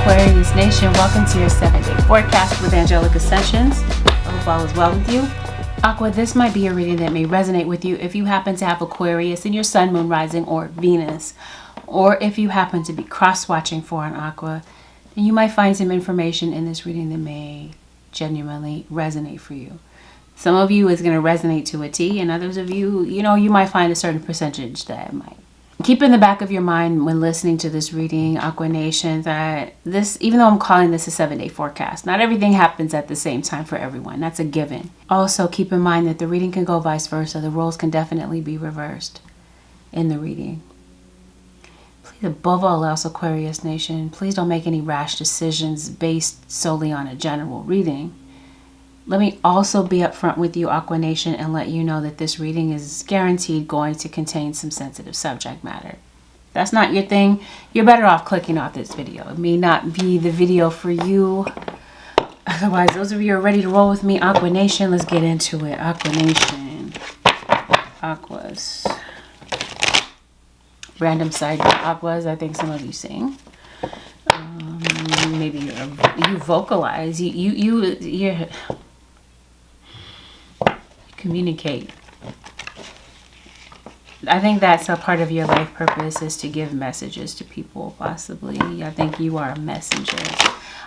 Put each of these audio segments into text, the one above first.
Aquarius Nation, welcome to your 7-day forecast with AngelicAscensions. I hope all is well with you. Aqua, this might be a reading that may resonate with you if you happen to have Aquarius in your sun, moon, rising, or Venus, or if you happen to be cross-watching for an Aqua, then you might find some information in this reading that may genuinely resonate for you. Some of you is going to resonate to a T, and others of you, you might find a certain percentage that might. Keep in the back of your mind when listening to this reading, Aqua Nation, that this, even though I'm calling this a 7-day forecast, not everything happens at the same time for everyone. That's a given. Also, keep in mind that the reading can go vice versa. The roles can definitely be reversed in the reading. Please, above all else, Aquarius Nation, please don't make any rash decisions based solely on a general reading. Let me also be upfront with you, Aqua Nation, and let you know that this reading is guaranteed going to contain some sensitive subject matter. If that's not your thing, you're better off clicking off this video. It may not be the video for you. Otherwise, those of you who are ready to roll with me, Aqua Nation, let's get into it. Aqua Nation. Aquas. Random side note, Aquas, I think some of you sing. Maybe you vocalize. You communicate. I think that's a part of your life purpose, is to give messages to people, possibly. I think you are a messenger.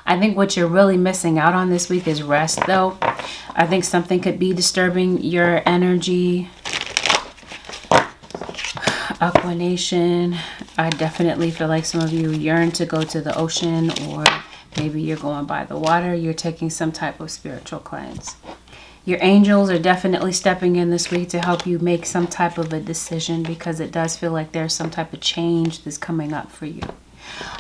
I think what you're really missing out on this week is rest, though. I think something could be disturbing your energy. Aqua Nation, I definitely feel like some of you yearn to go to the ocean, or maybe you're going by the water. You're taking some type of spiritual cleanse. Your angels are definitely stepping in this week to help you make some type of a decision, because it does feel like there's some type of change that's coming up for you.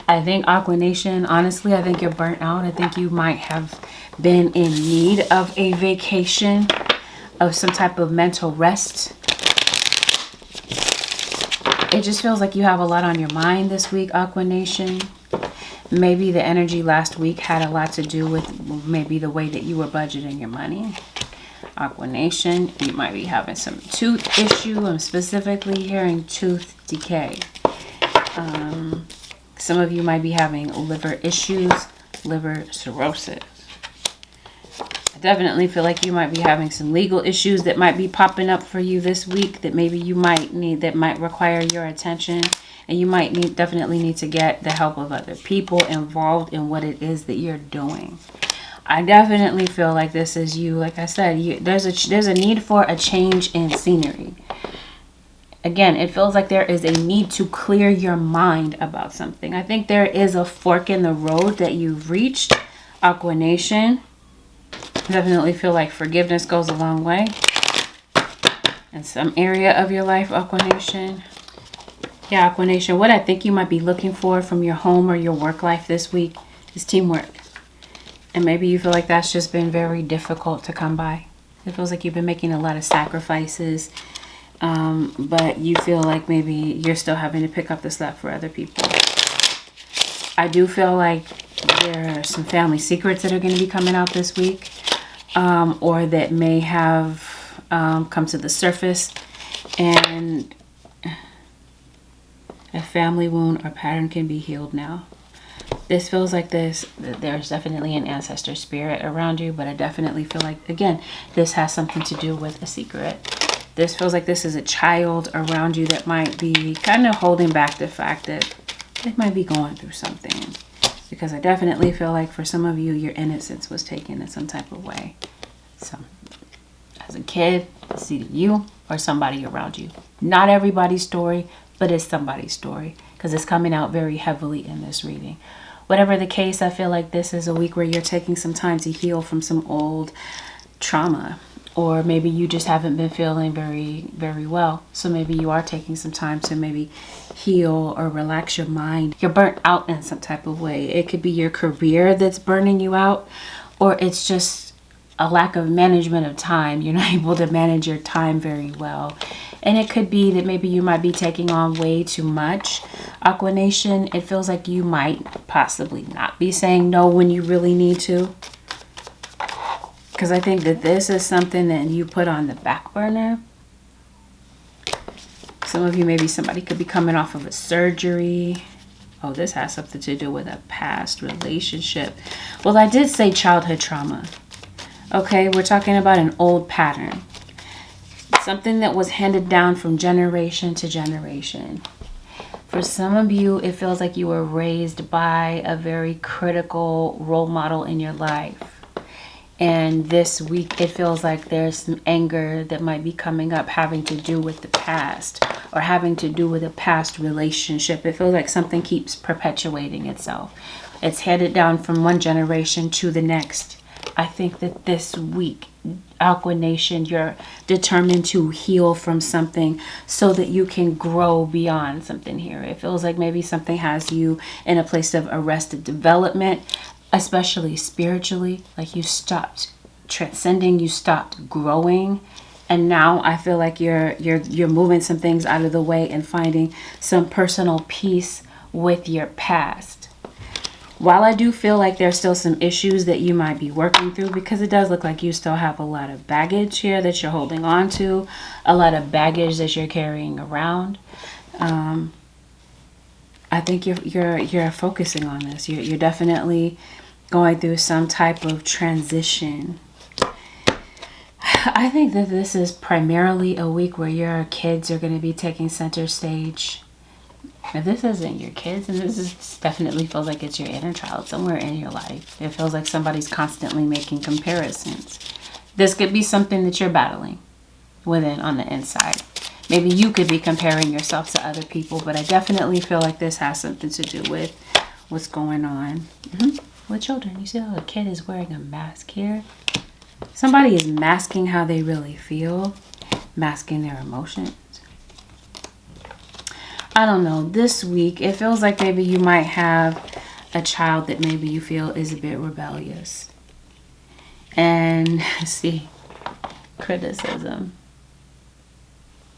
I think, Aqua Nation, honestly, I think you're burnt out. I think you might have been in need of a vacation, of some type of mental rest. It just feels like you have a lot on your mind this week, Aqua Nation. Maybe the energy last week had a lot to do with maybe the way that you were budgeting your money. Aqua Nation, you might be having some tooth issue. I'm specifically hearing tooth decay. Some of you might be having liver issues, liver cirrhosis. I definitely feel like you might be having some legal issues that might be popping up for you this week, that maybe you might need, that might require your attention, and you might definitely need to get the help of other people involved in what it is that you're doing. I definitely feel like this is you. Like I said, there's a need for a change in scenery. Again, it feels like there is a need to clear your mind about something. I think there is a fork in the road that you've reached, Aqua Nation. Definitely feel like forgiveness goes a long way in some area of your life, Aqua Nation. Yeah, Aqua Nation, what I think you might be looking for from your home or your work life this week is teamwork. And maybe you feel like that's just been very difficult to come by. It feels like you've been making a lot of sacrifices, but you feel like maybe you're still having to pick up the slack for other people. I do feel like there are some family secrets that are going to be coming out this week, or that may have come to the surface, and a family wound or pattern can be healed now. This feels like there's definitely an ancestor spirit around you, but I definitely feel like, again, this has something to do with a secret. This feels like this is a child around you that might be kind of holding back the fact that they might be going through something. Because I definitely feel like for some of you, your innocence was taken in some type of way. So, as a kid, it's either you or somebody around you. Not everybody's story, but it's somebody's story, because it's coming out very heavily in this reading. Whatever the case, I feel like this is a week where you're taking some time to heal from some old trauma. Or maybe you just haven't been feeling very, very well. So maybe you are taking some time to maybe heal or relax your mind. You're burnt out in some type of way. It could be your career that's burning you out, or it's just a lack of management of time. You're not able to manage your time very well. And it could be that maybe you might be taking on way too much. Aqua Nation, it feels like you might possibly not be saying no when you really need to. Because I think that this is something that you put on the back burner. Some of you, maybe somebody could be coming off of a surgery. Oh, this has something to do with a past relationship. Well, I did say childhood trauma. Okay, we're talking about an old pattern. Something that was handed down from generation to generation. For some of you, it feels like you were raised by a very critical role model in your life. And this week, it feels like there's some anger that might be coming up having to do with the past or having to do with a past relationship. It feels like something keeps perpetuating itself. It's handed down from one generation to the next. I think that this week, Aqua Nation, you're determined to heal from something so that you can grow beyond something here. It feels like maybe something has you in a place of arrested development, especially spiritually. Like you stopped transcending, you stopped growing, and now I feel like you're moving some things out of the way and finding some personal peace with your past. While I do feel like there's still some issues that you might be working through, because it does look like you still have a lot of baggage here that you're holding on to, a lot of baggage that you're carrying around. I think you're focusing on this. You're definitely going through some type of transition. I think that this is primarily a week where your kids are going to be taking center stage. If this isn't your kids, and this definitely feels like it's your inner child somewhere in your life. It feels like somebody's constantly making comparisons. This could be something that you're battling within on the inside. Maybe you could be comparing yourself to other people, but I definitely feel like this has something to do with what's going on with children. You see how a kid is wearing a mask here? Somebody is masking how they really feel, masking their emotions. I don't know. This week, it feels like maybe you might have a child that maybe you feel is a bit rebellious. And see, criticism.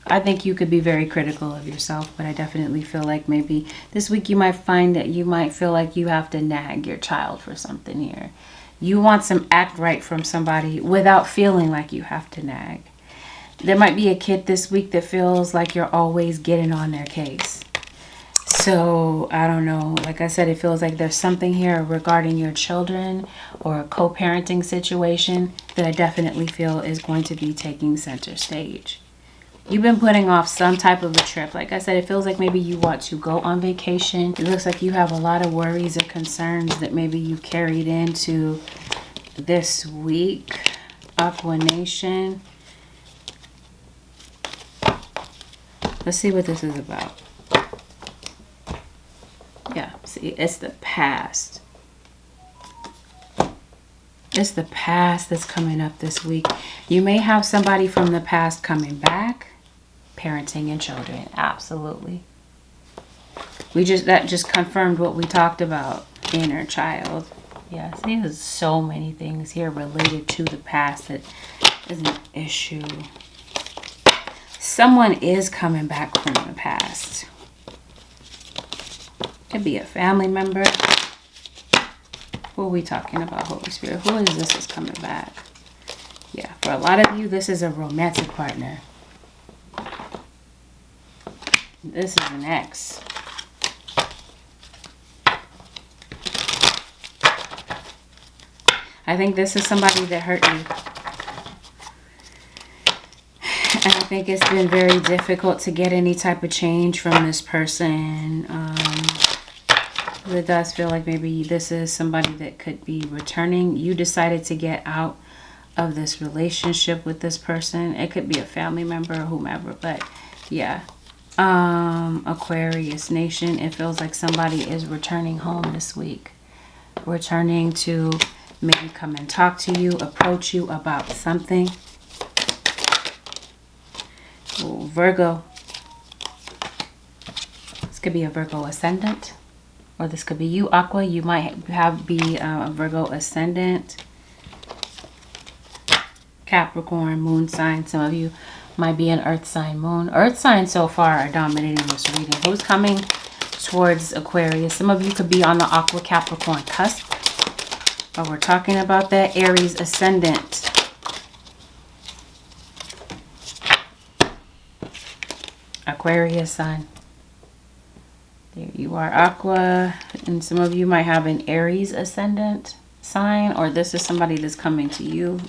I think you could be very critical of yourself, but I definitely feel like maybe this week you might find that you might feel like you have to nag your child for something here. You want some act right from somebody without feeling like you have to nag. There might be a kid this week that feels like you're always getting on their case. So, I don't know. Like I said, it feels like there's something here regarding your children or a co-parenting situation that I definitely feel is going to be taking center stage. You've been putting off some type of a trip. Like I said, it feels like maybe you want to go on vacation. It looks like you have a lot of worries or concerns that maybe you carried into this week. Aqua Nation. Let's see what this is about. Yeah, see, it's the past. It's the past that's coming up this week. You may have somebody from the past coming back. Parenting and children, absolutely. That just confirmed what we talked about, inner child. Yeah, see, there's so many things here related to the past that is an issue. Someone is coming back from the past. Could be a family member. Who are we talking about, Holy Spirit? Who is this is coming back? Yeah, for a lot of you, this is a romantic partner. This is an ex. I think this is somebody that hurt you. And I think it's been very difficult to get any type of change from this person. It does feel like maybe this is somebody that could be returning. You decided to get out of this relationship with this person. It could be a family member or whomever, but yeah. Aquarius Nation, it feels like somebody is returning home this week. Returning to maybe come and talk to you, approach you about something. Ooh, Virgo. This could be a Virgo ascendant. Or this could be you, Aqua. You might be a Virgo ascendant. Capricorn, moon sign. Some of you might be an earth sign moon. Earth signs so far are dominating this reading. Who's coming towards Aquarius? Some of you could be on the Aqua Capricorn cusp. But we're talking about that Aries ascendant. Aquarius sun. There you are, Aqua. And some of you might have an Aries ascendant sign, or this is somebody that's coming to you.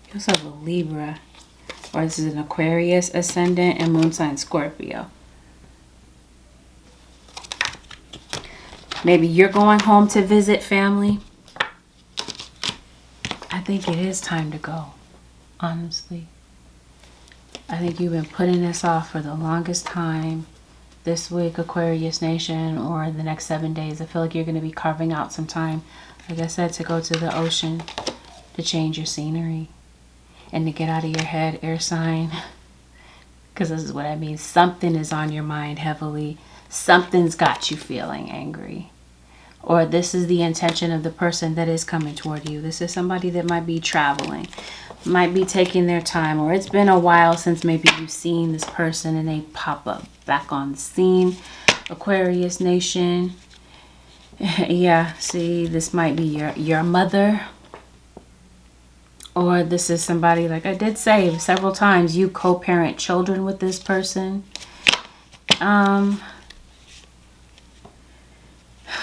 You also have a Libra, or this is an Aquarius ascendant and moon sign Scorpio. Maybe you're going home to visit family. I think it is time to go, honestly. I think you've been putting this off for the longest time. This week, Aquarius Nation, or the next 7 days, I feel like you're going to be carving out some time, like I said, to go to the ocean, to change your scenery, and to get out of your head, air sign. Because this is what I mean. Something is on your mind heavily. Something's got you feeling angry. Or this is the intention of the person that is coming toward you. This is somebody that might be traveling, might be taking their time, or it's been a while since maybe you've seen this person and they pop up back on the scene. Aquarius Nation. Yeah, see, this might be your mother. Or this is somebody, like I did say several times, you co-parent children with this person.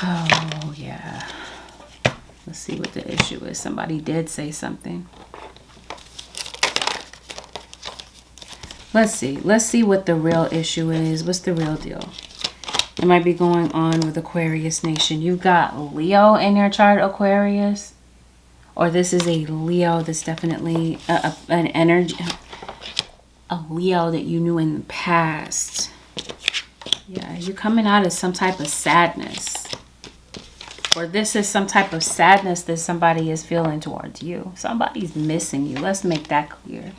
Oh, yeah. Let's see what the issue is. Somebody did say something. Let's see. Let's see what the real issue is. What's the real deal? It might be going on with Aquarius Nation. You've got Leo in your chart, Aquarius. Or this is a Leo that's definitely an energy. A Leo that you knew in the past. Yeah, you're coming out of some type of sadness. Or this is some type of sadness that somebody is feeling towards you. Somebody's missing you. Let's make that clear.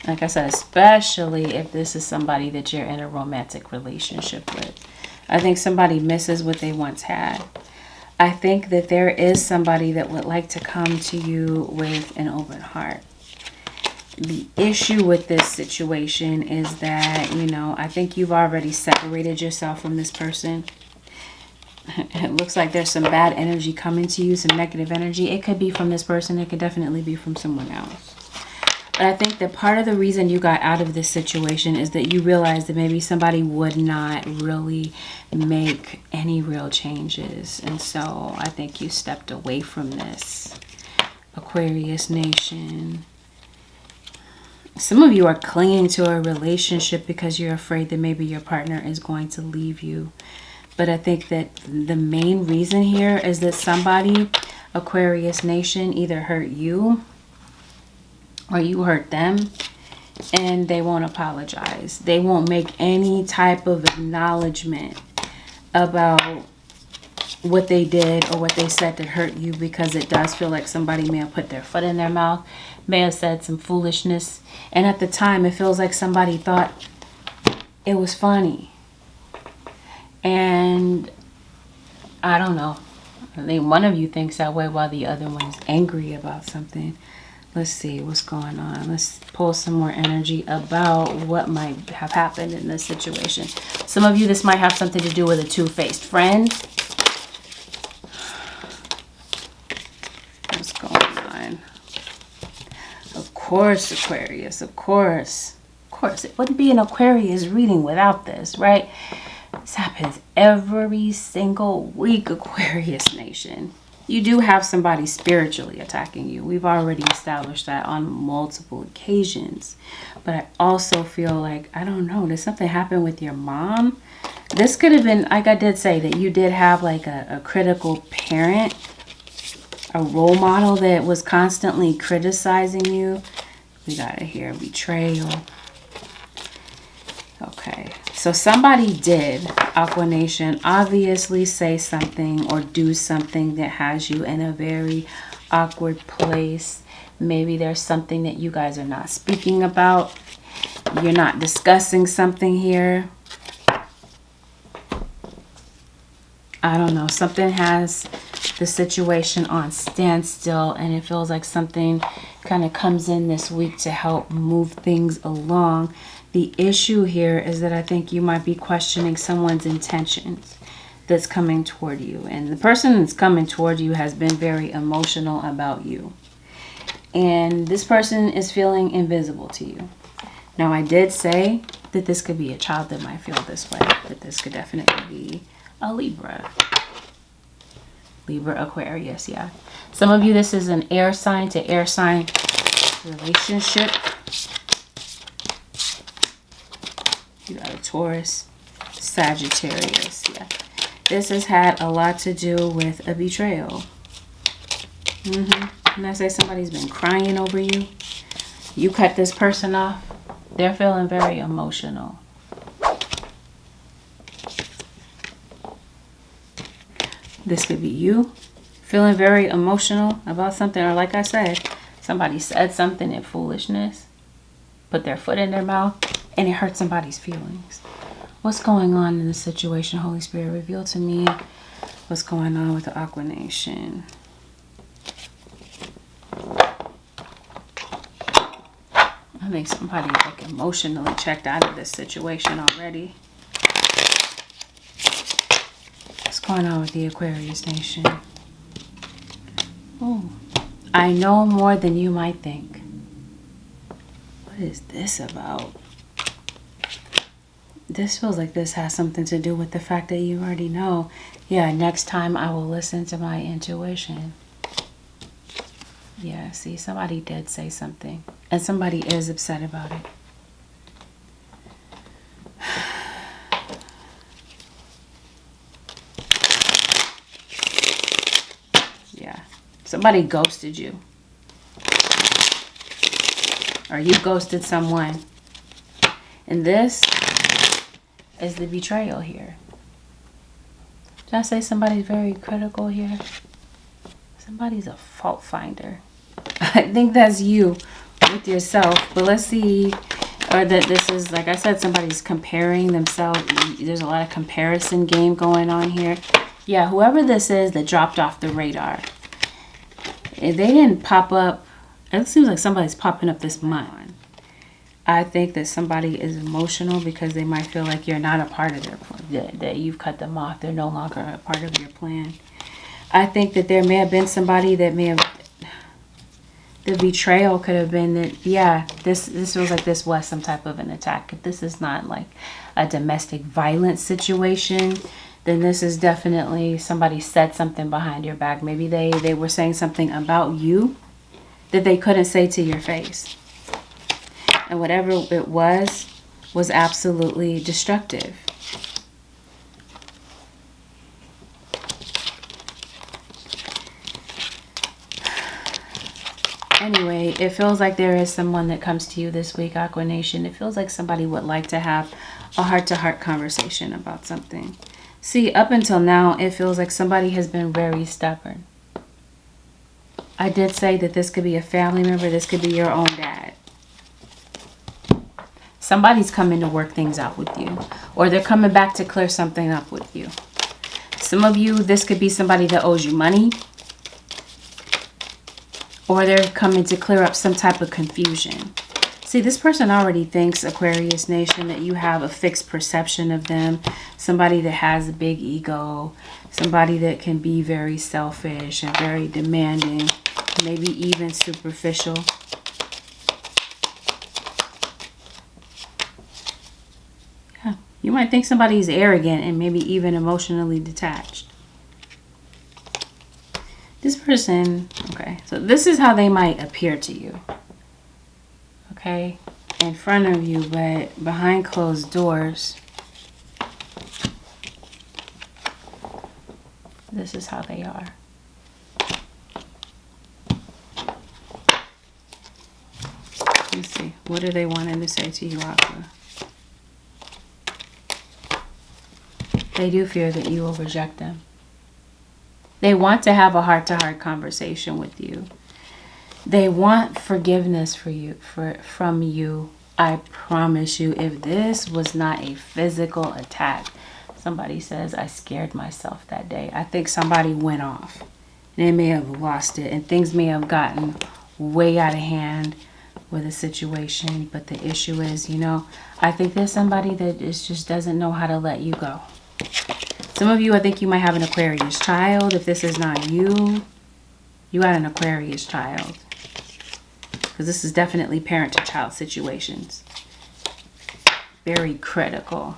Like I said, especially if this is somebody that you're in a romantic relationship with. I think somebody misses what they once had. I think that there is somebody that would like to come to you with an open heart. The issue with this situation is that, you know, I think you've already separated yourself from this person. It looks like there's some bad energy coming to you, some negative energy. It could be from this person. It could definitely be from someone else. But I think that part of the reason you got out of this situation is that you realized that maybe somebody would not really make any real changes. And so I think you stepped away from this. Aquarius Nation. Some of you are clinging to a relationship because you're afraid that maybe your partner is going to leave you. But I think that the main reason here is that somebody, Aquarius Nation, either hurt you or you hurt them, and they won't apologize. They won't make any type of acknowledgement about what they did or what they said that hurt you, because it does feel like somebody may have put their foot in their mouth, may have said some foolishness. And at the time, it feels like somebody thought it was funny. And I don't know. I think one of you thinks that way while the other one is angry about something. Let's see what's going on. Let's pull some more energy about what might have happened in this situation. Some of you, this might have something to do with a two-faced friend. What's going on? Of course, Aquarius. Of course. Of course. It wouldn't be an Aquarius reading without this, right? This happens every single week, Aquarius Nation. You do have somebody spiritually attacking you. We've already established that on multiple occasions. But I also feel like, I don't know, did something happen with your mom? This could have been, like I did say, that you did have like a critical parent, a role model that was constantly criticizing you. We got it here, betrayal. Okay, so somebody did, Aqua Nation, obviously say something or do something that has you in a very awkward place. Maybe there's something that you guys are not speaking about. You're not discussing something here. I don't know. Something has the situation on standstill, and it feels like something kind of comes in this week to help move things along. The issue here is that I think you might be questioning someone's intentions that's coming toward you. And the person that's coming toward you has been very emotional about you. And this person is feeling invisible to you. Now, I did say that this could be a child that might feel this way. That this could definitely be a Libra. Libra, Aquarius, yeah. Some of you, this is an air sign to air sign relationship. You got a Taurus, Sagittarius, yeah. This has had a lot to do with a betrayal. And I say somebody's been crying over you. You cut this person off. They're feeling very emotional. This could be you feeling very emotional about something. Or like I said, somebody said something in foolishness, put their foot in their mouth, and it hurt somebody's feelings. What's going on in this situation? Holy Spirit, reveal to me what's going on with the Aqua Nation. I think somebody's like emotionally checked out of this situation already. What's going on with the Aquarius Nation? Oh, I know more than you might think. What is this about? This feels like this has something to do with the fact that you already know. Yeah, next time I will listen to my intuition. Yeah, see, somebody did say something. And somebody is upset about it. Yeah, somebody ghosted you. Or you ghosted someone. And this is the betrayal here. Did I say somebody's very critical here? Somebody's a fault finder. I think that's you with yourself. But let's see. Or that this is, like I said, somebody's comparing themselves. There's a lot of comparison game going on here. Yeah, whoever this is that dropped off the radar. They didn't pop up. It seems like somebody's popping up this month. I think that somebody is emotional because they might feel like you're not a part of their plan. That you've cut them off. They're no longer a part of your plan. I think that there may have been somebody that may have... The betrayal could have been that, yeah, this feels like this was some type of an attack. If this is not like a domestic violence situation, then this is definitely somebody said something behind your back. Maybe they were saying something about you that they couldn't say to your face. And whatever it was absolutely destructive. Anyway, it feels like there is someone that comes to you this week, Aqua Nation. It feels like somebody would like to have a heart-to-heart conversation about something. See, up until now, it feels like somebody has been very stubborn. I did say that this could be a family member. This could be your own dad. Somebody's coming to work things out with you. Or they're coming back to clear something up with you. Some of you, this could be somebody that owes you money. Or they're coming to clear up some type of confusion. See, this person already thinks, Aquarius Nation, that you have a fixed perception of them. Somebody that has a big ego. Somebody that can be very selfish and very demanding. Maybe even superficial. Yeah, you might think somebody's arrogant and maybe even emotionally detached. This person, okay, so this is how they might appear to you. Okay, in front of you, but behind closed doors, this is how they are. Let's see, what are they wanting to say to you, Aqua? They do fear that you will reject them. They want to have a heart-to-heart conversation with you. They want forgiveness from you. I promise you, if this was not a physical attack, somebody says, I scared myself that day. I think somebody went off. They may have lost it, and things may have gotten way out of hand with a situation. But the issue is, you know, I think there's somebody that just doesn't know how to let you go. Some of you, I think you might have an Aquarius child. If this is not you, you got an Aquarius child. Because this is definitely parent to child situations. very critical.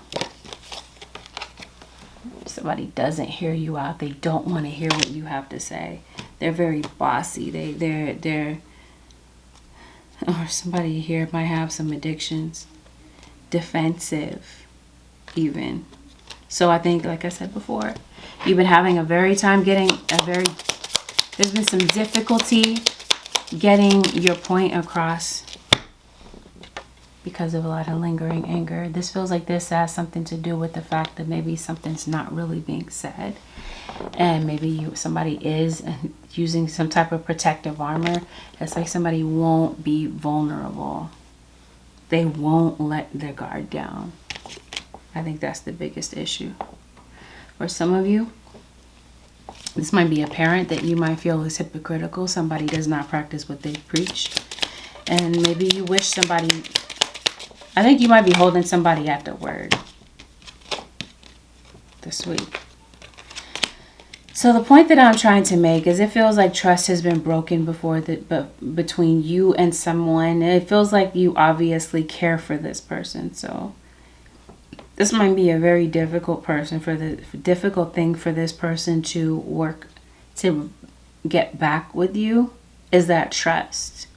Somebody doesn't hear you out. They don't want to hear what you have to say. They're very bossy. They're or somebody here might have some addictions. Defensive even. So I think, like I said before, you've been having a very time getting there's been some difficulty getting your point across because of a lot of lingering anger. This feels like this has something to do with the fact that maybe something's not really being said. And maybe somebody is using some type of protective armor. It's like somebody won't be vulnerable. They won't let their guard down. I think that's the biggest issue. For some of you, this might be a parent that you might feel is hypocritical. Somebody does not practice what they preach. And maybe you wish somebody... I think you might be holding somebody at their word this week. So the point that I'm trying to make is it feels like trust has been broken between you and someone. It feels like you obviously care for this person. So this might be a very difficult difficult thing for this person to work to get back with you, is that trust.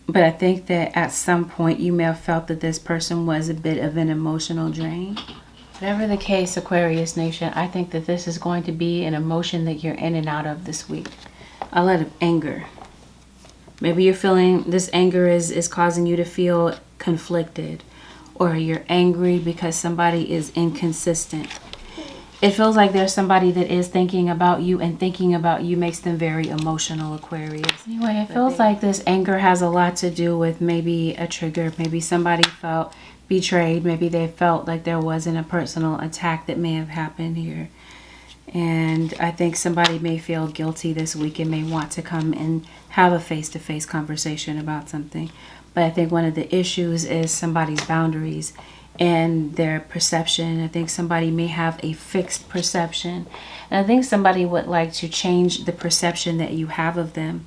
But I think that at some point you may have felt that this person was a bit of an emotional drain. Whatever the case, Aquarius Nation, I think that this is going to be an emotion that you're in and out of this week. A lot of anger. Maybe you're feeling this anger is causing you to feel conflicted, or you're angry because somebody is inconsistent. It feels like there's somebody that is thinking about you, and thinking about you makes them very emotional, Aquarius. Anyway, it feels like this anger has a lot to do with maybe a trigger. Maybe somebody felt betrayed. Maybe they felt like there wasn't a personal attack that may have happened here. And I think somebody may feel guilty this week and may want to come and have a face-to-face conversation about something. But I think one of the issues is somebody's boundaries and their perception. I think somebody may have a fixed perception. And I think somebody would like to change the perception that you have of them,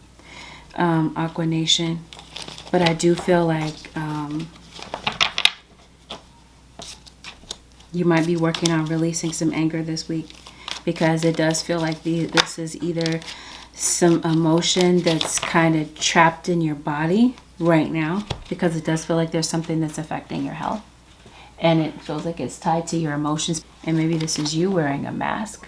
Aqua Nation. But I do feel like you might be working on releasing some anger this week, because it does feel like this is either some emotion that's kind of trapped in your body right now, because it does feel like there's something that's affecting your health. And it feels like it's tied to your emotions. And maybe this is you wearing a mask.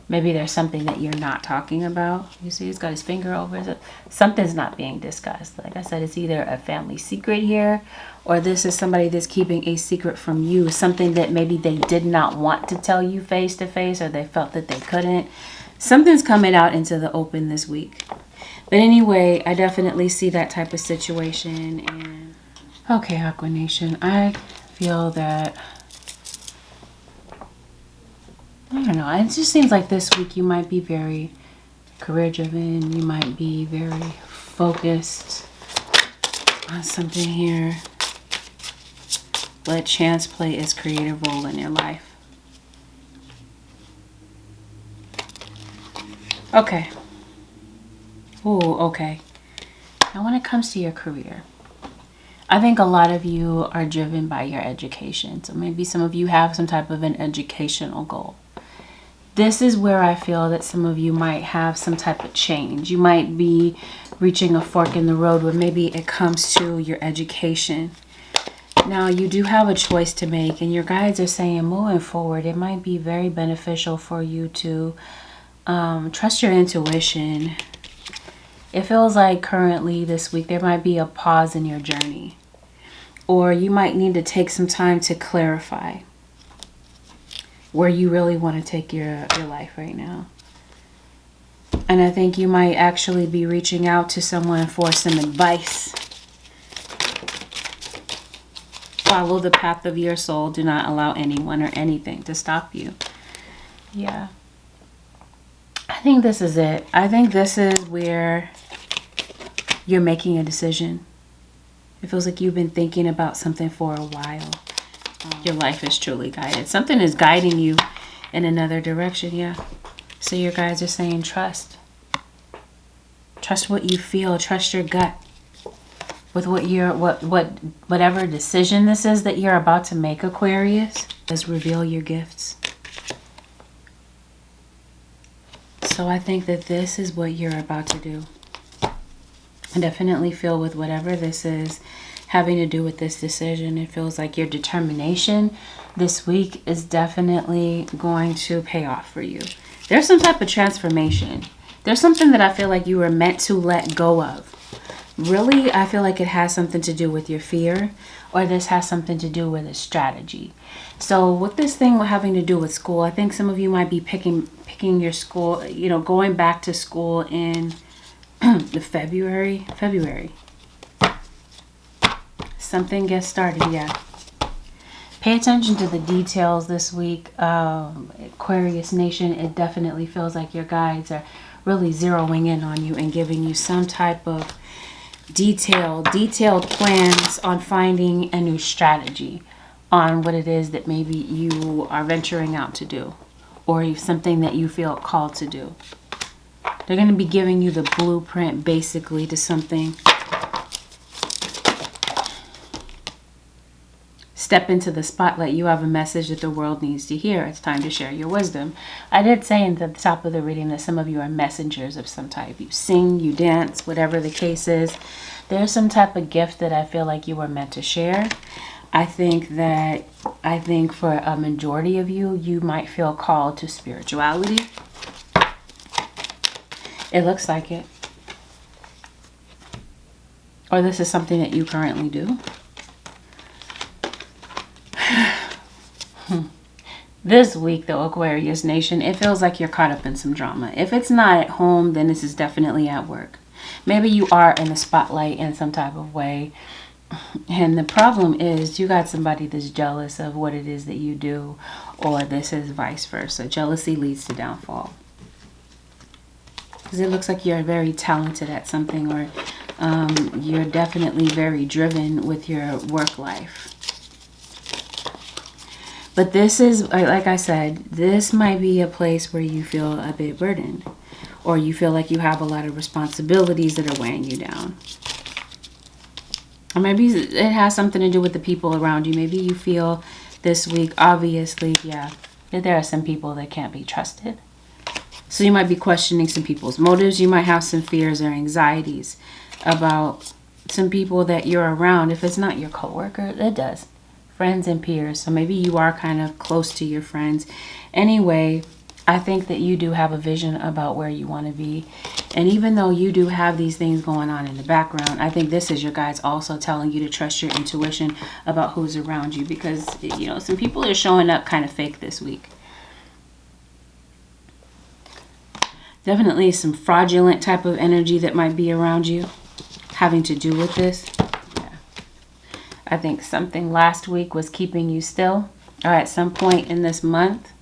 Maybe there's something that you're not talking about. You see, he's got his finger over it. Something's not being discussed. Like I said, it's either a family secret here, or this is somebody that's keeping a secret from you. Something that maybe they did not want to tell you face to face, or they felt that they couldn't. Something's coming out into the open this week. But anyway, I definitely see that type of situation. And okay, Aqua Nation, I feel that, I don't know, it just seems like this week you might be very career driven. You might be very focused on something here. Let chance play its creative role in your life. Okay. Ooh, okay. Now when it comes to your career, I think a lot of you are driven by your education. So maybe some of you have some type of an educational goal. This is where I feel that some of you might have some type of change. You might be reaching a fork in the road where maybe it comes to your education. Now you do have a choice to make, and your guides are saying moving forward, it might be very beneficial for you to trust your intuition. It feels like currently this week there might be a pause in your journey, or you might need to take some time to clarify where you really want to take your life right now. And I think you might actually be reaching out to someone for some advice. Follow the path of your soul. Do not allow anyone or anything to stop you. Yeah. I think this is it. I think this is where you're making a decision. It feels like you've been thinking about something for a while. Your life is truly guided. Something is guiding you in another direction, yeah. So your guides are saying trust. Trust what you feel. Trust your gut. with whatever decision this is that you're about to make, Aquarius, is reveal your gifts. So I think that this is what you're about to do. I definitely feel with whatever this is having to do with this decision, it feels like your determination this week is definitely going to pay off for you. There's some type of transformation. There's something that I feel like you were meant to let go of. Really, I feel like it has something to do with your fear, or this has something to do with a strategy. So with this thing having to do with school, I think some of you might be picking your school, you know, going back to school in the February. Something gets started, yeah. Pay attention to the details this week, Aquarius Nation. It definitely feels like your guides are really zeroing in on you and giving you some type of detailed plans on finding a new strategy on what it is that maybe you are venturing out to do, or something that you feel called to do. They're going to be giving you the blueprint basically to something. Step into the spotlight. You have a message that the world needs to hear. It's time to share your wisdom. I did say at the top of the reading that some of you are messengers of some type. You sing, you dance, whatever the case is. There's some type of gift that I feel like you were meant to share. I think for a majority of you, you might feel called to spirituality. It looks like it. Or this is something that you currently do. This week, though, Aquarius Nation, it feels like you're caught up in some drama. If it's not at home, then this is definitely at work. Maybe you are in the spotlight in some type of way. And the problem is you got somebody that's jealous of what it is that you do, or this is vice versa. Jealousy leads to downfall. Because it looks like you're very talented at something, or you're definitely very driven with your work life. But this is, like I said, this might be a place where you feel a bit burdened, or you feel like you have a lot of responsibilities that are weighing you down. Or maybe it has something to do with the people around you. Maybe you feel this week, obviously, yeah, that there are some people that can't be trusted. So you might be questioning some people's motives. You might have some fears or anxieties about some people that you're around. If it's not your coworker, it does. Friends and peers. So maybe you are kind of close to your friends. Anyway, I think that you do have a vision about where you want to be. And even though you do have these things going on in the background, I think this is your guides also telling you to trust your intuition about who's around you. Because, you know, some people are showing up kind of fake this week. Definitely some fraudulent type of energy that might be around you having to do with this. I think something last week was keeping you still, or at some point in this month.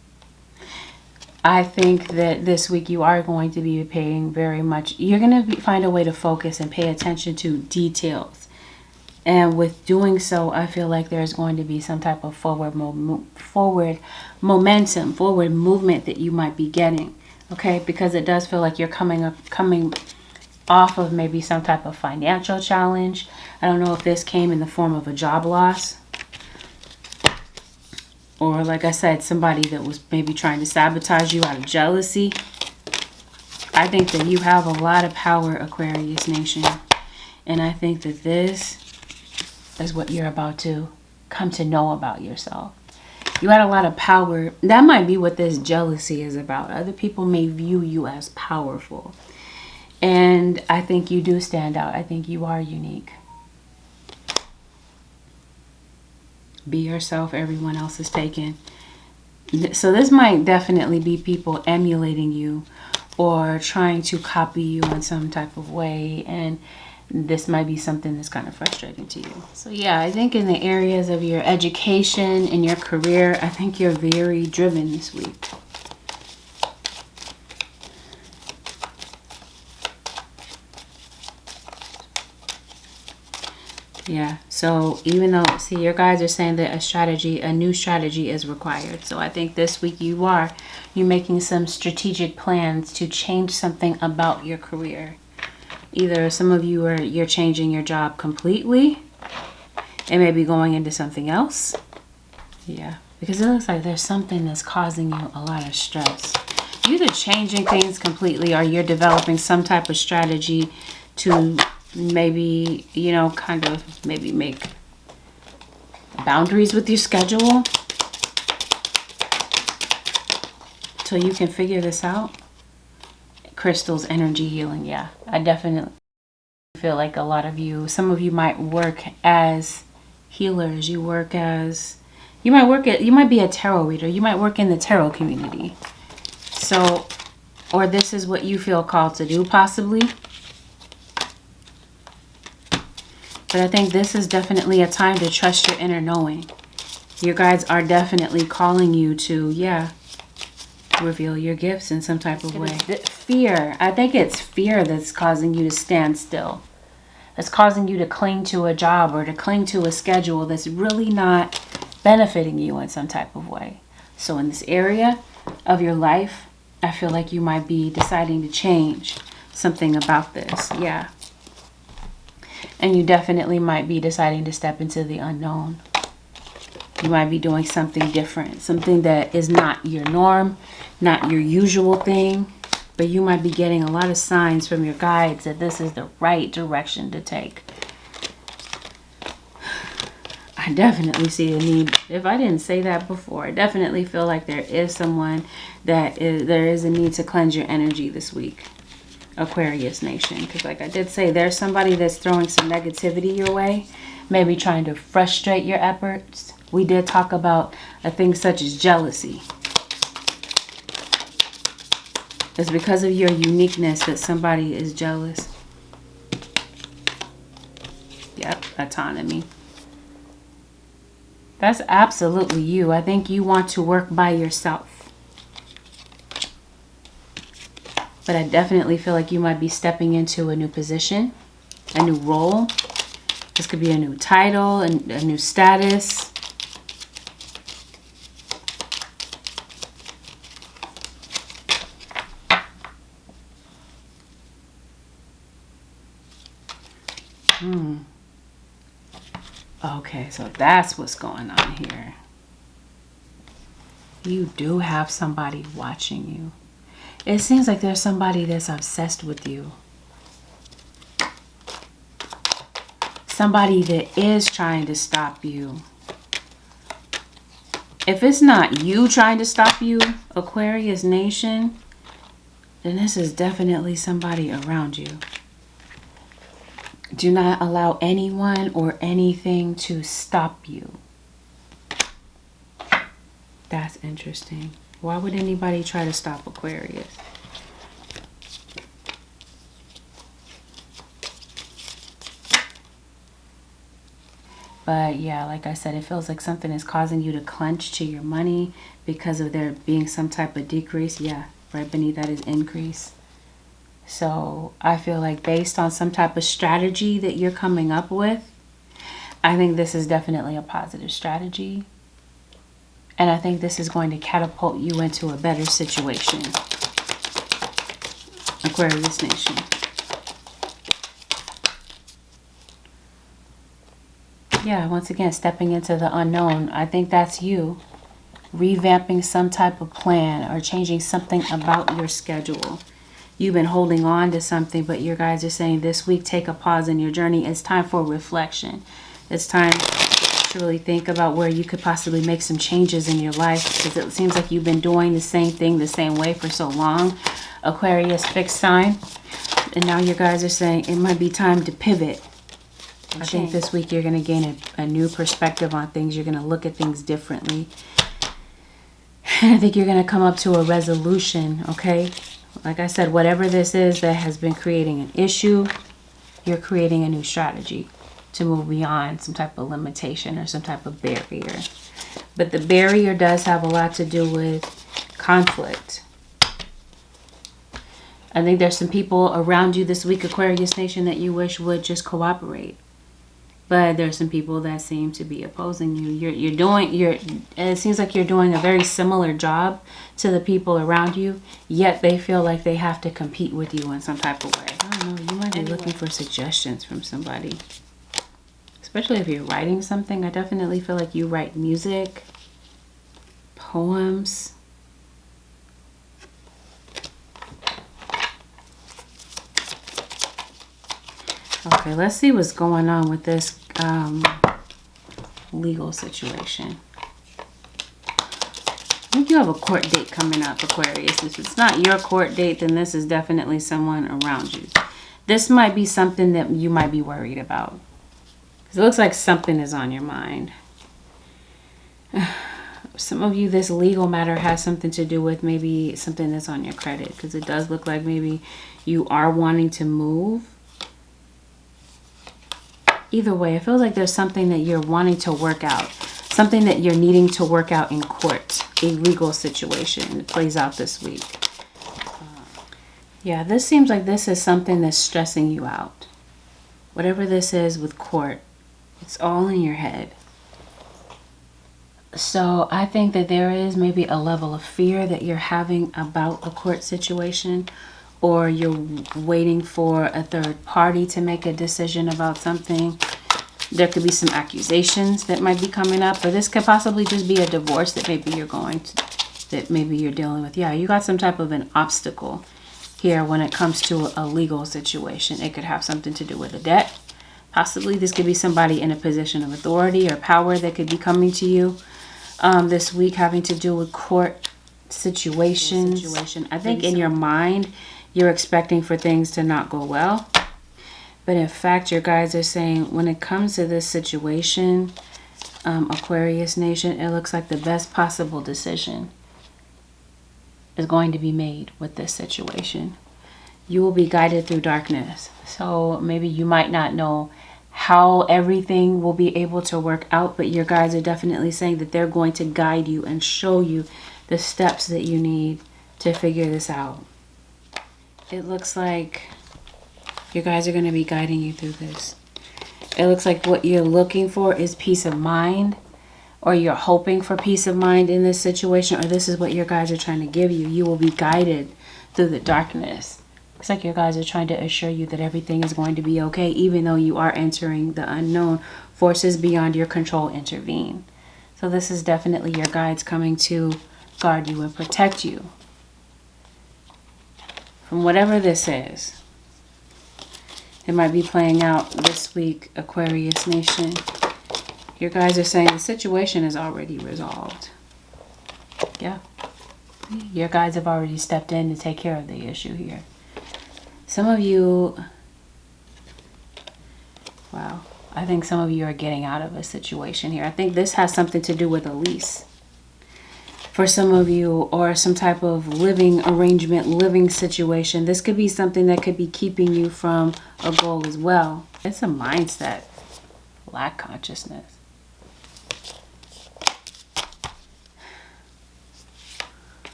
I think that this week you are going to be paying very much. You're going to find a way to focus and pay attention to details. And with doing so, I feel like there's going to be some type of forward momentum, forward movement that you might be getting. Okay, because it does feel like you're coming off of maybe some type of financial challenge. I don't know if this came in the form of a job loss, or like I said, somebody that was maybe trying to sabotage you out of jealousy. I think that you have a lot of power, Aquarius Nation. And I think that this is what you're about to come to know about yourself. You had a lot of power. That might be what this jealousy is about. Other people may view you as powerful. And I think you do stand out. I think you are unique. Be yourself. Everyone else is taken. So this might definitely be people emulating you or trying to copy you in some type of way. And this might be something that's kind of frustrating to you. So yeah, I think in the areas of your education and your career, I think you're very driven this week. Yeah, so even though, see, your guides are saying that a new strategy is required. So I think this week you're making some strategic plans to change something about your career. Either some of you you're changing your job completely and maybe going into something else. Yeah, because it looks like there's something that's causing you a lot of stress. You're either changing things completely or you're developing some type of strategy to maybe, you know, kind of maybe make boundaries with your schedule till you can figure this out. Crystals, energy healing. Yeah, I definitely feel like a lot of you, some of you might work as healers. You might be a tarot reader. You might work in the tarot community. So, or this is what you feel called to do possibly. But I think this is definitely a time to trust your inner knowing. Your guides are definitely calling you to, yeah, reveal your gifts in some type of way. Fear. I think it's fear that's causing you to stand still. That's causing you to cling to a job or to cling to a schedule that's really not benefiting you in some type of way. So in this area of your life, I feel like you might be deciding to change something about this. Yeah. And you definitely might be deciding to step into the unknown. You might be doing something different, something that is not your norm, not your usual thing, but you might be getting a lot of signs from your guides that this is the right direction to take. I definitely see a need. If I didn't say that before, I definitely feel like there is someone there is a need to cleanse your energy this week. Aquarius Nation, because like I did say, there's somebody that's throwing some negativity your way, maybe trying to frustrate your efforts. We did talk about a thing such as jealousy. It's because of your uniqueness that somebody is jealous. Yep, autonomy. That's absolutely you. I think you want to work by yourself. But I definitely feel like you might be stepping into a new position, a new role. This could be a new title, a new status. Okay, so that's what's going on here. You do have somebody watching you. It seems like there's somebody that's obsessed with you. Somebody that is trying to stop you. If it's not you trying to stop you, Aquarius Nation, then this is definitely somebody around you. Do not allow anyone or anything to stop you. That's interesting. Why would anybody try to stop Aquarius? But yeah, like I said, it feels like something is causing you to clench to your money because of there being some type of decrease. Yeah, right beneath that is increase. So I feel like based on some type of strategy that you're coming up with, I think this is definitely a positive strategy. And I think this is going to catapult you into a better situation. Aquarius Nation. Yeah, once again, stepping into the unknown. I think that's you. Revamping some type of plan or changing something about your schedule. You've been holding on to something, but your guys are saying this week, take a pause in your journey. It's time for reflection. It's time to really think about where you could possibly make some changes in your life, because it seems like you've been doing the same thing the same way for so long. Aquarius fixed sign. And now your guys are saying it might be time to pivot. I think this week you're going to gain a new perspective on things. You're going to look at things differently. I think you're going to come up to a resolution, okay? Like I said, whatever this is that has been creating an issue, you're creating a new strategy to move beyond some type of limitation or some type of barrier. But the barrier does have a lot to do with conflict. I think there's some people around you this week, Aquarius Nation, that you wish would just cooperate. But there's some people that seem to be opposing you. It seems like you're doing a very similar job to the people around you, yet they feel like they have to compete with you in some type of way. I don't know, you might be looking for suggestions from somebody. Especially if you're writing something. I definitely feel like you write music, poems. Okay, let's see what's going on with this legal situation. I think you have a court date coming up, Aquarius. If it's not your court date, then this is definitely someone around you. This might be something that you might be worried about. It looks like something is on your mind. Some of you, this legal matter has something to do with maybe something that's on your credit. Because it does look like maybe you are wanting to move. Either way, it feels like there's something that you're wanting to work out. Something that you're needing to work out in court. A legal situation. It plays out this week. Yeah, this seems like this is something that's stressing you out. Whatever this is with court, it's all in your head. So I think that there is maybe a level of fear that you're having about a court situation. Or you're waiting for a third party to make a decision about something. There could be some accusations that might be coming up. Or this could possibly just be a divorce that maybe you're dealing with. Yeah, you got some type of an obstacle here when it comes to a legal situation. It could have something to do with a debt. Possibly this could be somebody in a position of authority or power that could be coming to you this week, having to do with court situations. I think in your mind, you're expecting for things to not go well. But in fact, your guides are saying when it comes to this situation, Aquarius Nation, it looks like the best possible decision is going to be made with this situation. You will be guided through darkness. So maybe you might not know how everything will be able to work out, but your guides are definitely saying that they're going to guide you and show you the steps that you need to figure this out. It looks like your guys are going to be guiding you through this. It looks like what you're looking for is peace of mind, or you're hoping for peace of mind in this situation, or this is what your guys are trying to give you. You will be guided through the darkness. Looks like your guys are trying to assure you that everything is going to be okay, even though you are entering the unknown. Forces beyond your control intervene. So this is definitely your guides coming to guard you and protect you from whatever this is. It might be playing out this week, Aquarius Nation. Your guys are saying the situation is already resolved. Yeah. Your guys have already stepped in to take care of the issue here. Some of you, wow, I think some of you are getting out of a situation here. I think this has something to do with a lease. For some of you, or some type of living arrangement, living situation. This could be something that could be keeping you from a goal as well. It's a mindset, lack consciousness.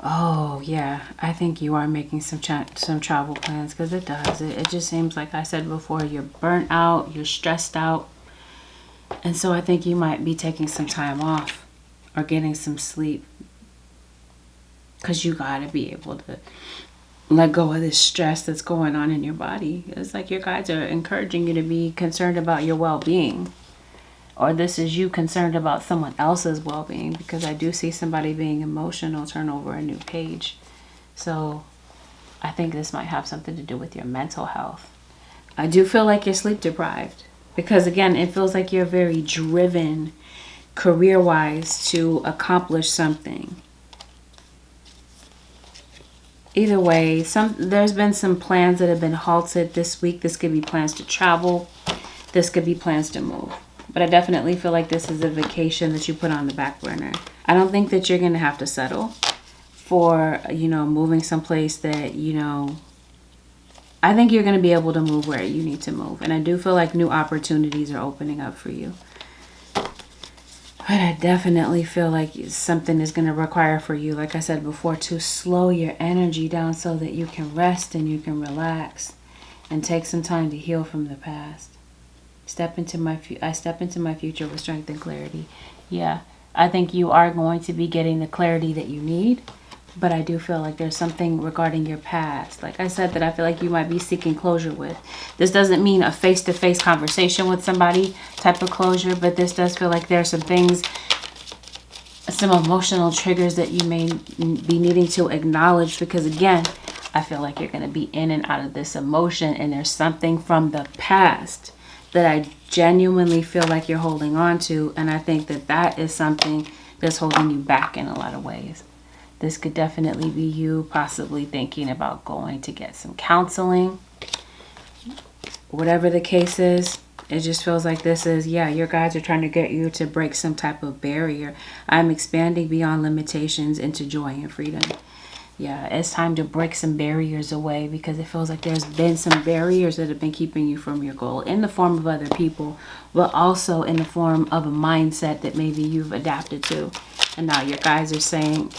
Oh, yeah. I think you are making some travel plans, because it does. It just seems like I said before, you're burnt out, you're stressed out. And so I think you might be taking some time off or getting some sleep, because you got to be able to let go of this stress that's going on in your body. It's like your guides are encouraging you to be concerned about your well-being. Or this is you concerned about someone else's well-being, because I do see somebody being emotional, turn over a new page. So I think this might have something to do with your mental health. I do feel like you're sleep deprived, because again, it feels like you're very driven career-wise to accomplish something. Either way, there's been some plans that have been halted this week. This could be plans to travel. This could be plans to move. But I definitely feel like this is a vacation that you put on the back burner. I don't think that you're going to have to settle for, moving someplace that, I think you're going to be able to move where you need to move. And I do feel like new opportunities are opening up for you. But I definitely feel like something is going to require for you, like I said before, to slow your energy down so that you can rest and you can relax and take some time to heal from the past. I step into my future with strength and clarity. Yeah, I think you are going to be getting the clarity that you need. but I do feel like there's something regarding your past. Like I said, that I feel like you might be seeking closure with. This doesn't mean a face-to-face conversation with somebody type of closure, but this does feel like there's some things, some emotional triggers that you may be needing to acknowledge, because again, I feel like you're going to be in and out of this emotion, and there's something from the past that I genuinely feel like you're holding on to, and I think that that is something that's holding you back in a lot of ways. This could definitely be you possibly thinking about going to get some counseling. Whatever the case is, it just feels like this is, yeah, your guides are trying to get you to break some type of barrier. I'm expanding beyond limitations into joy and freedom. Yeah, it's time to break some barriers away, because it feels like there's been some barriers that have been keeping you from your goal in the form of other people, but also in the form of a mindset that maybe you've adapted to. And now your guides are saying,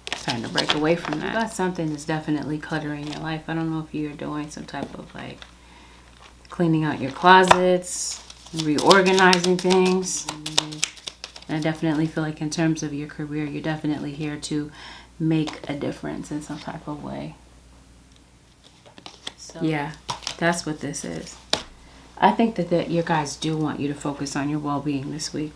time to break away from that. That's something that's definitely cluttering your life. I don't know if you're doing some type of like cleaning out your closets, reorganizing things. And I definitely feel like in terms of your career, you're definitely here to make a difference in some type of way. So yeah, that's what this is. I think that your guys do want you to focus on your well-being this week.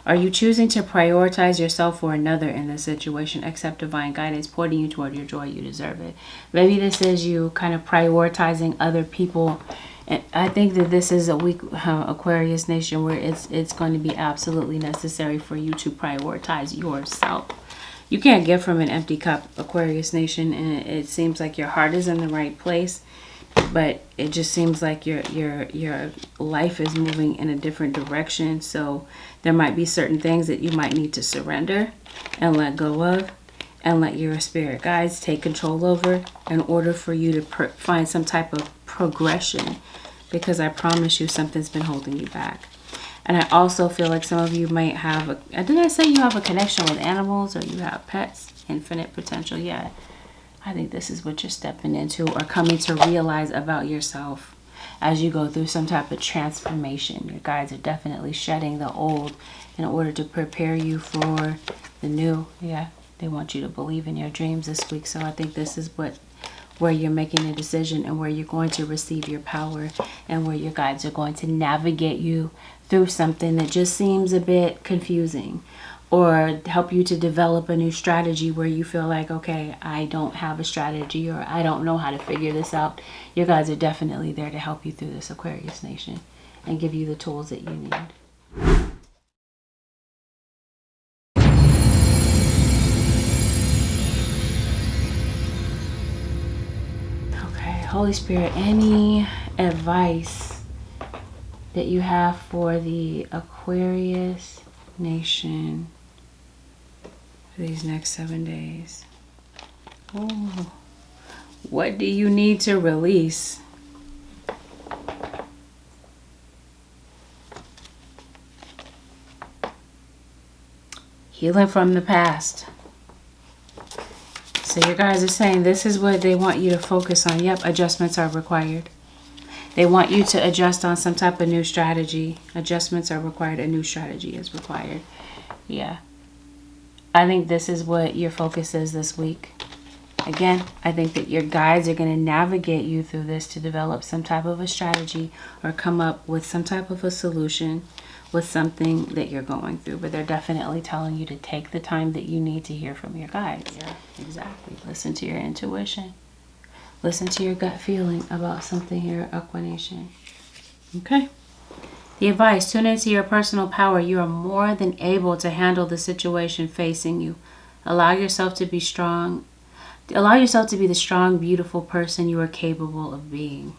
Are you choosing to prioritize yourself or another in this situation? Accept divine guidance, pointing you toward your joy. You deserve it. Maybe this is you kind of prioritizing other people. And I think that this is a week, Aquarius Nation, where it's going to be absolutely necessary for you to prioritize yourself. You can't give from an empty cup, Aquarius Nation, and it seems like your heart is in the right place, but it just seems like your life is moving in a different direction. So there might be certain things that you might need to surrender and let go of, and let your spirit guides take control over in order for you to find some type of progression, because I promise you something's been holding you back. And I also feel like some of you might have did I say you have a connection with animals, or you have pets? Infinite potential. Yeah, I think this is what you're stepping into or coming to realize about yourself as you go through some type of transformation. Your guides are definitely shedding the old in order to prepare you for the new. Yeah, they want you to believe in your dreams this week. So I think this is where you're making a decision, and where you're going to receive your power, and where your guides are going to navigate you through something that just seems a bit confusing, or help you to develop a new strategy where you feel like, okay, I don't have a strategy, or I don't know how to figure this out. Your guides are definitely there to help you through this, Aquarius Nation, and give you the tools that you need. Holy Spirit, any advice that you have for the Aquarius Nation for these next 7 days? Oh, what do you need to release? Healing from the past. So your guys are saying this is what they want you to focus on. Yep, adjustments are required. They want you to adjust on some type of new strategy. Adjustments are required. A new strategy is required. Yeah. I think this is what your focus is this week. Again, I think that your guides are going to navigate you through this to develop some type of a strategy, or come up with some type of a solution with something that you're going through. But they're definitely telling you to take the time that you need to hear from your guides. Yeah, exactly. Listen to your intuition. Listen to your gut feeling about something here, Aqua Nation. Okay. The advice: tune into your personal power. You are more than able to handle the situation facing you. Allow yourself to be strong. Allow yourself to be the strong, beautiful person you are capable of being.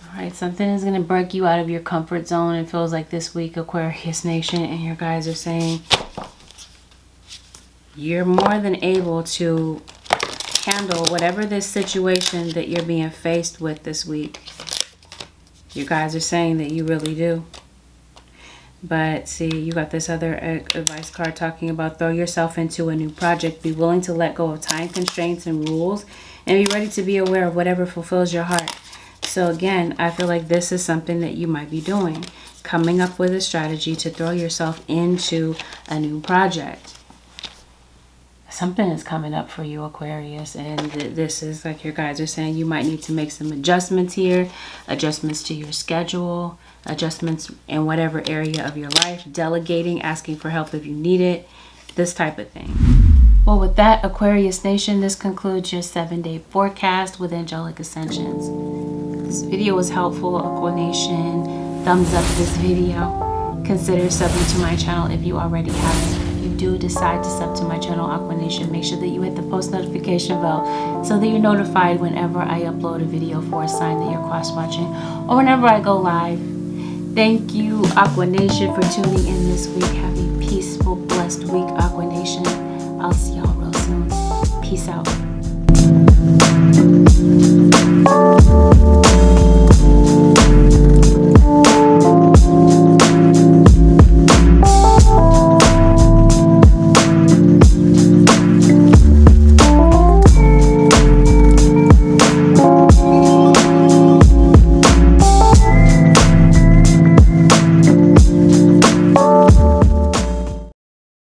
All right, something is going to break you out of your comfort zone. It feels like this week, Aquarius Nation, and your guys are saying you're more than able to handle whatever this situation that you're being faced with this week. You guys are saying that you really do. But see, you got this other advice card talking about throw yourself into a new project. Be willing to let go of time constraints and rules, and be ready to be aware of whatever fulfills your heart. So again, I feel like this is something that you might be doing. Coming up with a strategy to throw yourself into a new project. something is coming up for you, Aquarius, and this is like your guides are saying you might need to make some adjustments here, adjustments to your schedule, adjustments in whatever area of your life, delegating, asking for help if you need it, this type of thing. Well, with that, Aquarius Nation, this concludes your 7-day forecast with Angelic Ascensions. This video was helpful, Aqua Nation. Thumbs up this video. Consider subbing to my channel if you already haven't. If you do decide to sub to my channel, Aqua Nation, make sure that you hit the post notification bell so that you're notified whenever I upload a video for a sign that you're cross-watching or whenever I go live. Thank you, Aqua Nation, for tuning in this week. Have a peaceful, blessed week, Aqua Nation. I'll see y'all real soon. Peace out.